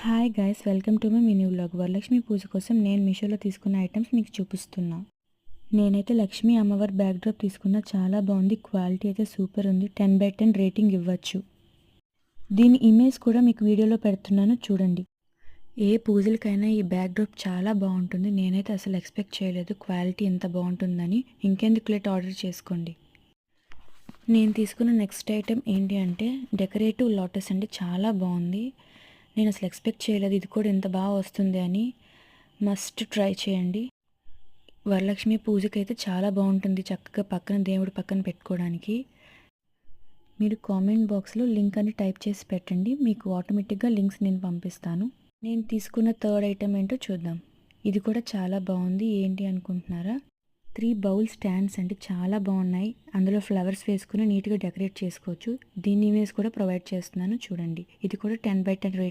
Hi guys, welcome to my mini vlog. Varalakshmi పూజ కోసం నేను మీషోలో తీసుకున్న ఐటమ్స్ మీకు చూపిస్తున్నా. నేనైతే లక్ష్మీ అమ్మవారి బ్యాక్ డ్రాప్ తీసుకున్నా. చాలా బాగుంది, క్వాలిటీ అయితే సూపర్ ఉంది. 10/10 రేటింగ్ ఇవ్వచ్చు. దీని ఇమేజ్ కూడా మీకు వీడియోలో పెడుతున్నాను, చూడండి. ఏ పూజలకైనా ఈ బ్యాక్ డ్రాప్ చాలా బాగుంటుంది. నేనైతే అసలు ఎక్స్పెక్ట్ చేయలేదు క్వాలిటీ ఎంత బాగుంటుందని. ఇంకెందుకు లేట్, ఆర్డర్ చేసుకోండి. నేను తీసుకున్న నెక్స్ట్ ఐటెం ఏంటి అంటే డెకరేటివ్ లోటస్ అండి. చాలా బాగుంది. నేను అసలు ఎక్స్పెక్ట్ చేయలేదు ఇది కూడా ఇంత బాగా వస్తుంది అని. మస్ట్ ట్రై చేయండి. వరలక్ష్మి పూజకి అయితే చాలా బాగుంటుంది, చక్కగా పక్కన దేవుడి పక్కన పెట్టుకోవడానికి. మీరు కామెంట్ బాక్స్లో లింక్ అని టైప్ చేసి పెట్టండి, మీకు ఆటోమేటిక్గా లింక్స్ నేను పంపిస్తాను. నేను తీసుకున్న థర్డ్ ఐటెం ఏంటో చూద్దాం. ఇది కూడా చాలా బాగుంది. ఏంటి అనుకుంటున్నారా? 3 బౌల్ స్టాండ్స్ అండి. చాలా బాగున్నాయి. అందులో ఫ్లవర్స్ వేసుకుని నీట్గా డెకరేట్ చేసుకోవచ్చు. దీని ఇమేజ్ కూడా ప్రొవైడ్ చేస్తున్నాను, చూడండి. ఇది కూడా 10/10 రేటింగ్.